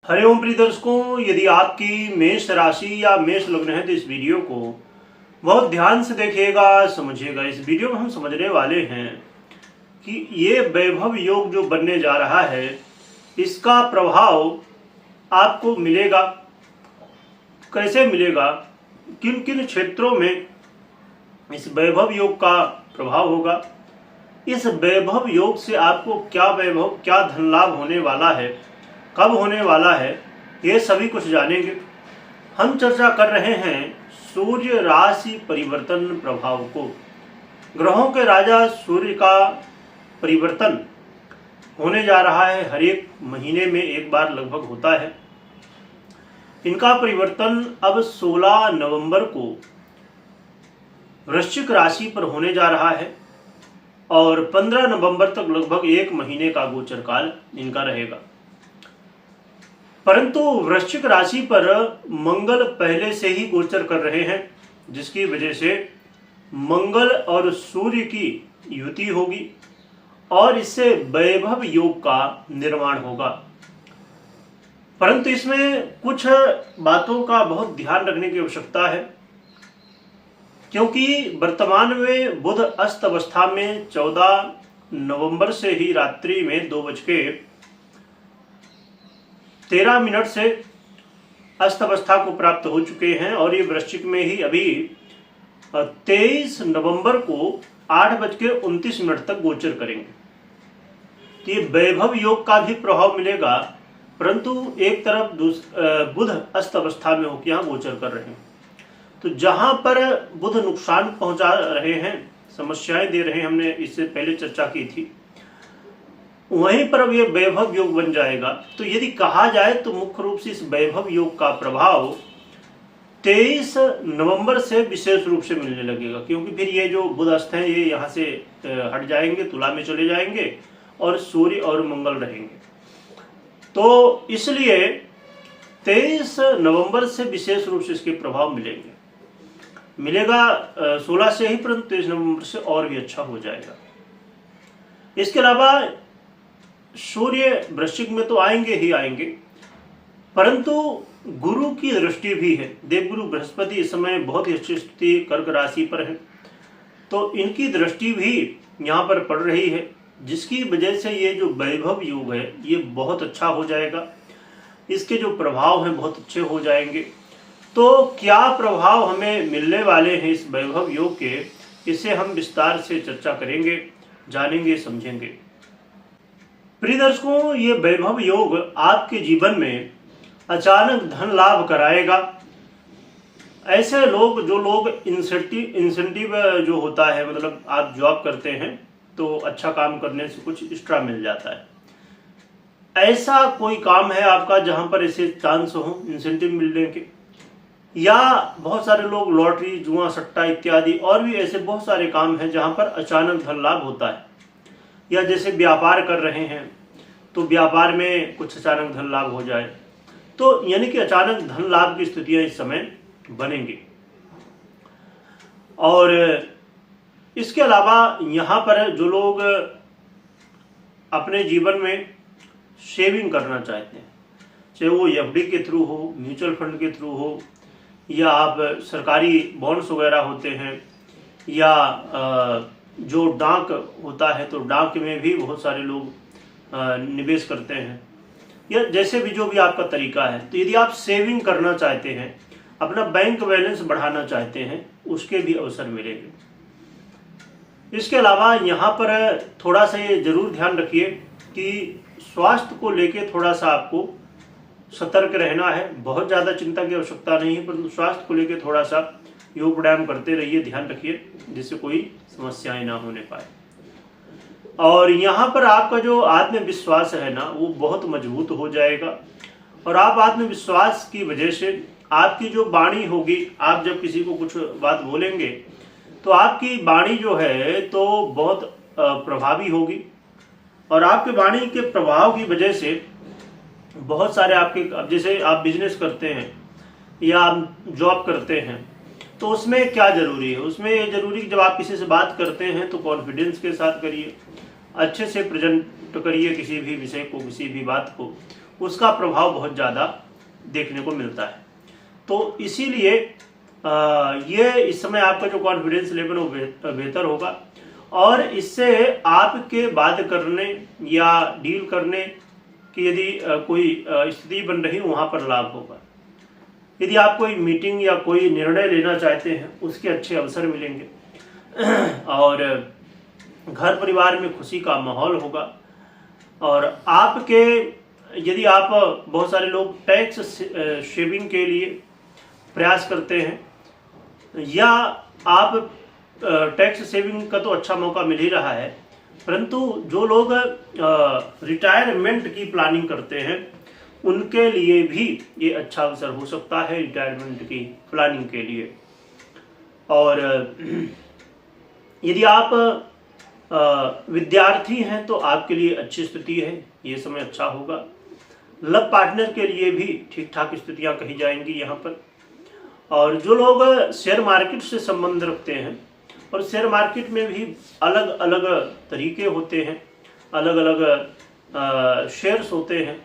हरिओम प्रिय दर्शकों, यदि आपकी मेष राशि या मेष लग्न है तो इस वीडियो को बहुत ध्यान से देखिएगा, समझिएगा। इस वीडियो में हम समझने वाले हैं कि ये वैभव योग जो बनने जा रहा है, इसका प्रभाव आपको मिलेगा, कैसे मिलेगा, किन किन क्षेत्रों में इस वैभव योग का प्रभाव होगा, इस वैभव योग से आपको क्या वैभव, क्या धन लाभ होने वाला है, कब होने वाला है, ये सभी कुछ जानेंगे। हम चर्चा कर रहे हैं सूर्य राशि परिवर्तन प्रभाव को। ग्रहों के राजा सूर्य का परिवर्तन होने जा रहा है, हर एक महीने में एक बार लगभग होता है। इनका परिवर्तन अब 16 नवंबर को वृश्चिक राशि पर होने जा रहा है और 15 नवंबर तक लगभग एक महीने का गोचर काल इनका रहेगा। परंतु वृश्चिक राशि पर मंगल पहले से ही गोचर कर रहे हैं, जिसकी वजह से मंगल और सूर्य की युति होगी और इससे वैभव योग का निर्माण होगा। परंतु इसमें कुछ बातों का बहुत ध्यान रखने की आवश्यकता है, क्योंकि वर्तमान में बुध अस्त अवस्था में 14 नवंबर से ही रात्रि में 2:13 से अस्त अवस्था को प्राप्त हो चुके हैं और ये वृश्चिक में ही अभी 23 नवंबर को 8:29 तक गोचर करेंगे। तो ये वैभव योग का भी प्रभाव मिलेगा, परंतु एक तरफ बुध अस्त अवस्था में होकर यहाँ गोचर कर रहे हैं। तो जहां पर बुध नुकसान पहुंचा रहे हैं, समस्याएं दे रहे हैं, हमने इससे पहले चर्चा की थी, वहीं पर अब ये वैभव योग बन जाएगा। तो यदि कहा जाए तो मुख्य रूप से इस वैभव योग का प्रभाव 23 नवंबर से विशेष रूप से मिलने लगेगा, क्योंकि फिर ये जो बुध अस्त हैं ये यहाँ से हट जाएंगे, तुला में चले जाएंगे और सूर्य और मंगल रहेंगे। तो इसलिए 23 नवंबर से विशेष रूप से इसके प्रभाव मिलेगा 16 से ही, परंतु 23 नवंबर से और भी अच्छा हो जाएगा। इसके अलावा सूर्य वृश्चिक में तो आएंगे ही आएंगे, परंतु गुरु की दृष्टि भी है। देवगुरु बृहस्पति इस समय बहुत ही अच्छी स्थिति कर्क राशि पर है, तो इनकी दृष्टि भी यहाँ पर पड़ रही है, जिसकी वजह से ये जो वैभव योग है ये बहुत अच्छा हो जाएगा। इसके जो प्रभाव हैं बहुत अच्छे हो जाएंगे। तो क्या प्रभाव हमें मिलने वाले हैं इस वैभव योग के, इसे हम विस्तार से चर्चा करेंगे, जानेंगे, समझेंगे। प्रिय दर्शकों, ये वैभव योग आपके जीवन में अचानक धन लाभ कराएगा। ऐसे लोग, जो लोग इंसेंटिव जो होता है, मतलब आप जॉब करते हैं तो अच्छा काम करने से कुछ एक्स्ट्रा मिल जाता है, ऐसा कोई काम है आपका जहां पर ऐसे चांस हो इंसेंटिव मिलने के, या बहुत सारे लोग लॉटरी, जुआ, सट्टा इत्यादि और भी ऐसे बहुत सारे काम हैं जहां पर अचानक धन लाभ होता है, या जैसे व्यापार कर रहे हैं तो व्यापार में कुछ अचानक धन लाभ हो जाए, तो यानी कि अचानक धन लाभ की स्थितियां इस समय बनेंगी। और इसके अलावा यहाँ पर जो लोग अपने जीवन में सेविंग करना चाहते हैं, चाहे वो एफडी के थ्रू हो, म्यूचुअल फंड के थ्रू हो, या आप सरकारी बॉन्ड्स वगैरह होते हैं, या जो डाक होता है तो डाक में भी बहुत सारे लोग निवेश करते हैं, या जैसे भी जो भी आपका तरीका है। तो यदि आप सेविंग करना चाहते हैं, अपना बैंक बैलेंस बढ़ाना चाहते हैं, उसके भी अवसर मिलेंगे। इसके अलावा यहाँ पर थोड़ा सा ये जरूर ध्यान रखिए कि स्वास्थ्य को लेके थोड़ा सा आपको सतर्क रहना है। बहुत ज़्यादा चिंता की आवश्यकता नहीं है, परंतु स्वास्थ्य को लेके थोड़ा सा योग प्राणायाम करते रहिए, ध्यान रखिए, जिससे कोई समस्याएं ना होने पाए। और यहाँ पर आपका जो आत्मविश्वास है ना, वो बहुत मजबूत हो जाएगा, और आप आत्मविश्वास की वजह से आपकी जो वाणी होगी, आप जब किसी को कुछ बात बोलेंगे तो आपकी वाणी जो है तो बहुत प्रभावी होगी, और आपके वाणी के प्रभाव की वजह से बहुत सारे आपके, अब जैसे आप बिजनेस करते हैं या आप जॉब करते हैं, तो उसमें क्या जरूरी है, उसमें ये जरूरी कि जब आप किसी से बात करते हैं तो कॉन्फिडेंस के साथ करिए, अच्छे से प्रेजेंट करिए किसी भी विषय को, किसी भी बात को, उसका प्रभाव बहुत ज़्यादा देखने को मिलता है। तो इसीलिए ये इस समय आपका जो कॉन्फिडेंस लेवल वो बेहतर होगा और इससे आपके बात करने या डील करने की यदि कोई स्थिति बन रही वहाँ पर लाभ होगा। यदि आप कोई मीटिंग या कोई निर्णय लेना चाहते हैं उसके अच्छे अवसर मिलेंगे और घर परिवार में खुशी का माहौल होगा। और आपके यदि आप बहुत सारे लोग टैक्स सेविंग के लिए प्रयास करते हैं या आप टैक्स सेविंग का तो अच्छा मौका मिल ही रहा है, परंतु जो लोग रिटायरमेंट की प्लानिंग करते हैं उनके लिए भी ये अच्छा अवसर हो सकता है रिटायरमेंट की प्लानिंग के लिए। और यदि आप विद्यार्थी हैं तो आपके लिए अच्छी स्थिति है, ये समय अच्छा होगा। लव पार्टनर के लिए भी ठीक ठाक स्थितियां कही जाएंगी यहाँ पर। और जो लोग शेयर मार्केट से संबंध रखते हैं, और शेयर मार्केट में भी अलग अलग तरीके होते हैं, अलग अलग शेयर्स होते हैं,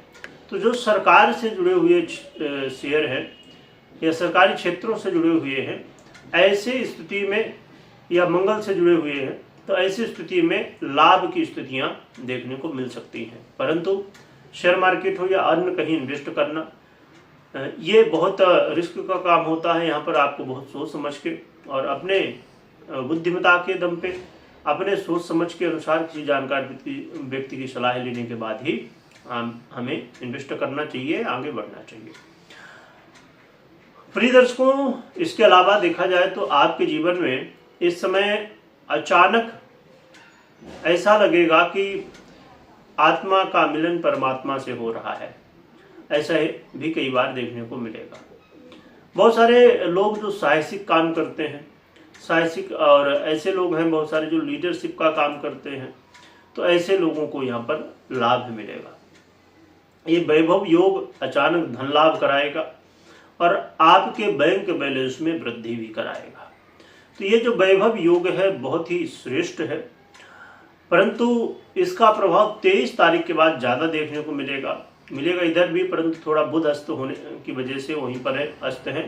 तो जो सरकार से जुड़े हुए शेयर हैं या सरकारी क्षेत्रों से जुड़े हुए हैं, ऐसे स्थिति में या मंगल से जुड़े हुए हैं, तो ऐसी स्थिति में लाभ की स्थितियां देखने को मिल सकती हैं। परंतु शेयर मार्केट हो या अन्य कहीं इन्वेस्ट करना, ये बहुत रिस्क का काम होता है। यहाँ पर आपको बहुत सोच समझ के और अपने बुद्धिमत्ता के दम पे, अपने सोच समझ के अनुसार किसी जानकार व्यक्ति की सलाह लेने के बाद ही हमें इन्वेस्ट करना चाहिए, आगे बढ़ना चाहिए। प्रिय दर्शकों, इसके अलावा देखा जाए तो आपके जीवन में इस समय अचानक ऐसा लगेगा कि आत्मा का मिलन परमात्मा से हो रहा है, ऐसा भी कई बार देखने को मिलेगा। बहुत सारे लोग जो साहसिक काम करते हैं, साहसिक, और ऐसे लोग हैं बहुत सारे जो लीडरशिप का काम करते हैं, तो ऐसे लोगों को यहाँ पर लाभ मिलेगा। ये वैभव योग अचानक धन लाभ कराएगा और आपके बैंक बैलेंस में वृद्धि भी कराएगा। तो ये जो वैभव योग है बहुत ही श्रेष्ठ है, परंतु इसका प्रभाव 23 तारीख के बाद ज़्यादा देखने को मिलेगा इधर भी, परंतु थोड़ा बुध अस्त होने की वजह से वहीं पर है, अस्त है,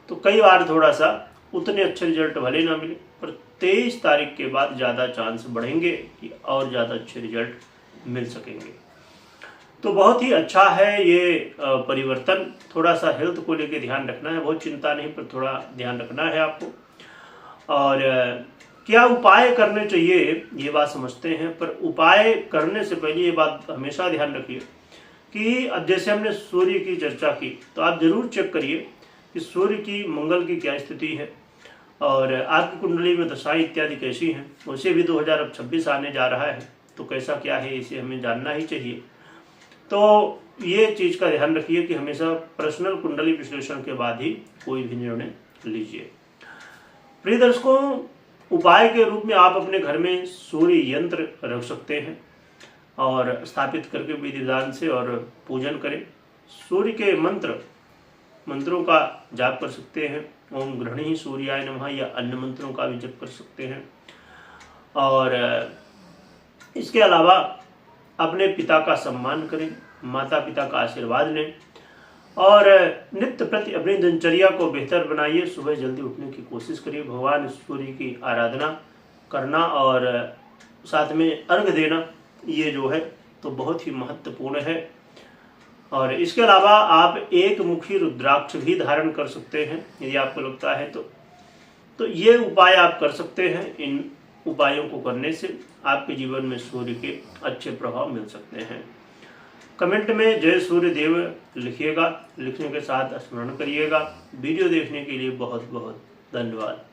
तो कई बार थोड़ा सा उतने अच्छे रिजल्ट भले ना मिले, पर 23 तारीख के बाद ज़्यादा चांस बढ़ेंगे कि और ज़्यादा अच्छे रिजल्ट मिल सकेंगे। तो बहुत ही अच्छा है ये परिवर्तन। थोड़ा सा हेल्थ को लेके ध्यान रखना है, बहुत चिंता नहीं, पर थोड़ा ध्यान रखना है आपको। और क्या उपाय करने चाहिए ये बात समझते हैं, पर उपाय करने से पहले ये बात हमेशा ध्यान रखिए कि अब जैसे हमने सूर्य की चर्चा की, तो आप जरूर चेक करिए कि सूर्य की मंगल की क्या स्थिति है और आपकी कुंडली में दशाएं इत्यादि कैसी हैं। उसे भी 2026 आने जा रहा है, तो कैसा क्या है इसे हमें जानना ही चाहिए। तो ये चीज़ का ध्यान रखिए कि हमेशा पर्सनल कुंडली विश्लेषण के बाद ही कोई भी निर्णय लीजिए। प्रिय दर्शकों, उपाय के रूप में आप अपने घर में सूर्य यंत्र रख सकते हैं और स्थापित करके विधि विधान से और पूजन करें। सूर्य के मंत्रों का जाप कर सकते हैं, ओम गृहणी सूर्याय नमः या अन्य मंत्रों का भी जप कर सकते हैं। और इसके अलावा अपने पिता का सम्मान करें, माता पिता का आशीर्वाद लें और नित्य प्रति अपनी दिनचर्या को बेहतर बनाइए। सुबह जल्दी उठने की कोशिश करिए, भगवान सूर्य की आराधना करना और साथ में अर्घ देना, ये जो है तो बहुत ही महत्वपूर्ण है। और इसके अलावा आप एक मुखी रुद्राक्ष भी धारण कर सकते हैं यदि आपको लगता है तो ये उपाय आप कर सकते हैं। इन उपायों को करने से आपके जीवन में सूर्य के अच्छे प्रभाव मिल सकते हैं। कमेंट में जय सूर्य देव लिखिएगा, लिखने के साथ स्मरण करिएगा। वीडियो देखने के लिए बहुत बहुत धन्यवाद।